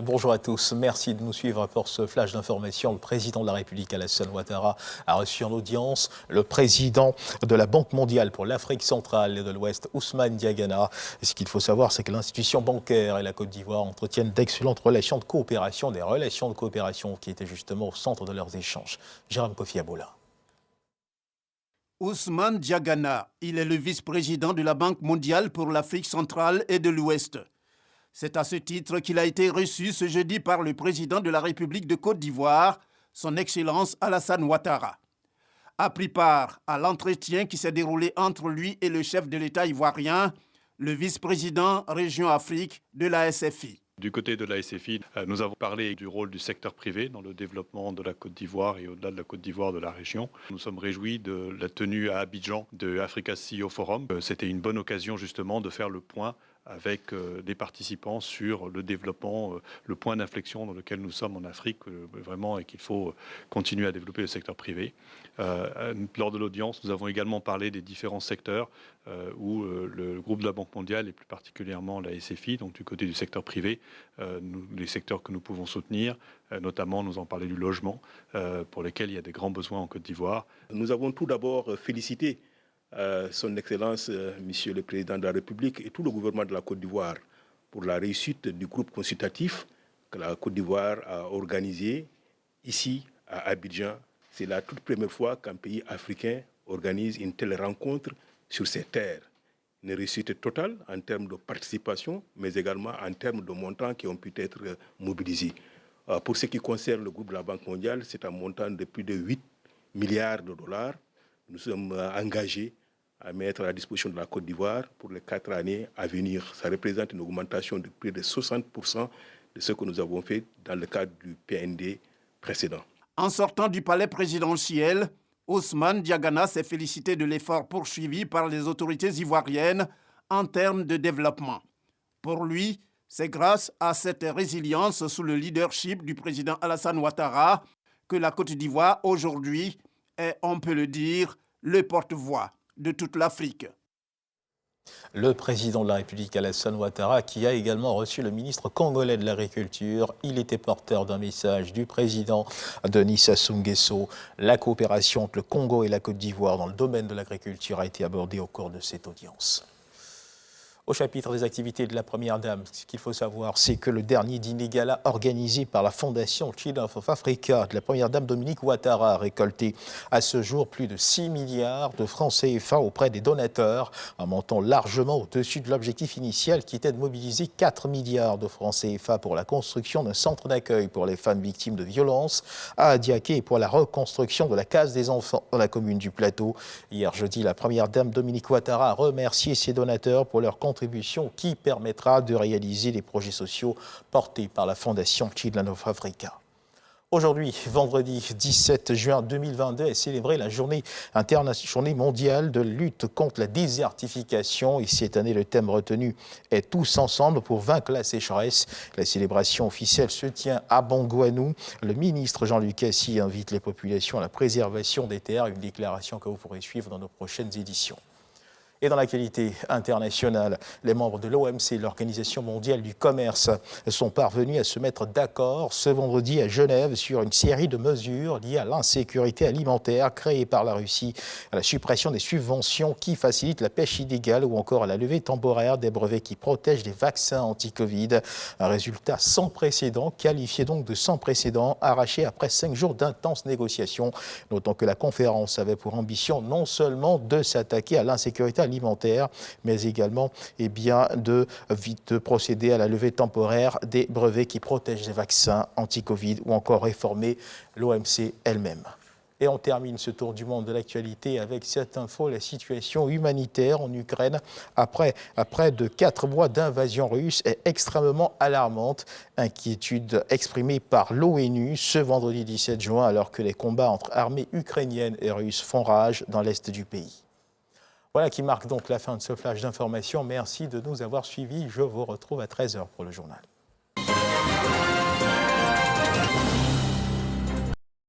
Bonjour à tous, merci de nous suivre pour ce flash d'information. Le président de la République, Alassane Ouattara, a reçu en audience le président de la Banque mondiale pour l'Afrique centrale et de l'Ouest, Ousmane Diagana. Et ce qu'il faut savoir, c'est que l'institution bancaire et la Côte d'Ivoire entretiennent d'excellentes relations de coopération, des relations de coopération qui étaient justement au centre de leurs échanges. Jérôme Kofi Aboula. Ousmane Diagana, il est le vice-président de la Banque mondiale pour l'Afrique centrale et de l'Ouest. C'est à ce titre qu'il a été reçu ce jeudi par le président de la République de Côte d'Ivoire, son Excellence Alassane Ouattara. A pris part à l'entretien qui s'est déroulé entre lui et le chef de l'État ivoirien, le vice-président Région Afrique de la SFI. Du côté de la SFI, nous avons parlé du rôle du secteur privé dans le développement de la Côte d'Ivoire et au-delà de la Côte d'Ivoire de la région. Nous sommes réjouis de la tenue à Abidjan de Africa CEO Forum. C'était une bonne occasion justement de faire le point avec des participants sur le développement, le point d'inflexion dans lequel nous sommes en Afrique, vraiment, et qu'il faut continuer à développer le secteur privé. Lors de l'audience, nous avons également parlé des différents secteurs où le groupe de la Banque mondiale, et plus particulièrement la SFI, donc du côté du secteur privé, les secteurs que nous pouvons soutenir, notamment nous en parler du logement, pour lesquels il y a des grands besoins en Côte d'Ivoire. Nous avons tout d'abord félicité Son Excellence, Monsieur le Président de la République et tout le gouvernement de la Côte d'Ivoire pour la réussite du groupe consultatif que la Côte d'Ivoire a organisé ici à Abidjan. C'est la toute première fois qu'un pays africain organise une telle rencontre sur ses terres. Une réussite totale en termes de participation, mais également en termes de montants qui ont pu être mobilisés. Pour ce qui concerne le groupe de la Banque mondiale, c'est un montant de plus de 8 milliards de dollars. Nous sommes engagés à mettre à la disposition de la Côte d'Ivoire pour les 4 années à venir. Ça représente une augmentation de plus de 60% de ce que nous avons fait dans le cadre du PND précédent. En sortant du palais présidentiel, Ousmane Diagana s'est félicité de l'effort poursuivi par les autorités ivoiriennes en termes de développement. Pour lui, c'est grâce à cette résilience sous le leadership du président Alassane Ouattara que la Côte d'Ivoire aujourd'hui est, on peut le dire, le porte-voix de toute l'Afrique. Le président de la République, Alassane Ouattara, qui a également reçu le ministre congolais de l'Agriculture. Il était porteur d'un message du président Denis Sassou Nguesso. La coopération entre le Congo et la Côte d'Ivoire dans le domaine de l'agriculture a été abordée au cours de cette audience. Au chapitre des activités de la Première Dame, ce qu'il faut savoir, c'est que le dernier dîner gala organisé par la Fondation Children of Africa de la Première Dame Dominique Ouattara a récolté à ce jour plus de 6 milliards de francs CFA auprès des donateurs, un montant largement au-dessus de l'objectif initial qui était de mobiliser 4 milliards de francs CFA pour la construction d'un centre d'accueil pour les femmes victimes de violences à Adiaké et pour la reconstruction de la case des enfants dans la commune du Plateau. Hier jeudi, la Première Dame Dominique Ouattara a remercié ses donateurs pour leur contribution qui permettra de réaliser les projets sociaux portés par la Fondation Children of Africa. Aujourd'hui, vendredi 17 juin 2022, est célébrée la journée mondiale de lutte contre la désertification. Et cette année, le thème retenu est « Tous ensemble pour vaincre la sécheresse ». La célébration officielle se tient à Bangouanou. Le ministre Jean-Luc Assy invite les populations à la préservation des terres, une déclaration que vous pourrez suivre dans nos prochaines éditions. Et dans l'actualité internationale, les membres de l'OMC, l'Organisation mondiale du commerce, sont parvenus à se mettre d'accord ce vendredi à Genève sur une série de mesures liées à l'insécurité alimentaire créée par la Russie, à la suppression des subventions qui facilitent la pêche illégale ou encore à la levée temporaire des brevets qui protègent les vaccins anti-Covid. Un résultat sans précédent, qualifié donc de sans précédent, arraché après 5 jours d'intenses négociations. Notons que la conférence avait pour ambition non seulement de s'attaquer à l'insécurité alimentaire, mais également de procéder à la levée temporaire des brevets qui protègent les vaccins anti-Covid ou encore réformer l'OMC elle-même. Et on termine ce tour du monde de l'actualité avec cette info, la situation humanitaire en Ukraine après de 4 mois d'invasion russe est extrêmement alarmante. Inquiétude exprimée par l'ONU ce vendredi 17 juin alors que les combats entre armées ukrainiennes et russes font rage dans l'est du pays. Voilà qui marque donc la fin de ce flash d'information. Merci de nous avoir suivis. Je vous retrouve à 13h pour le journal.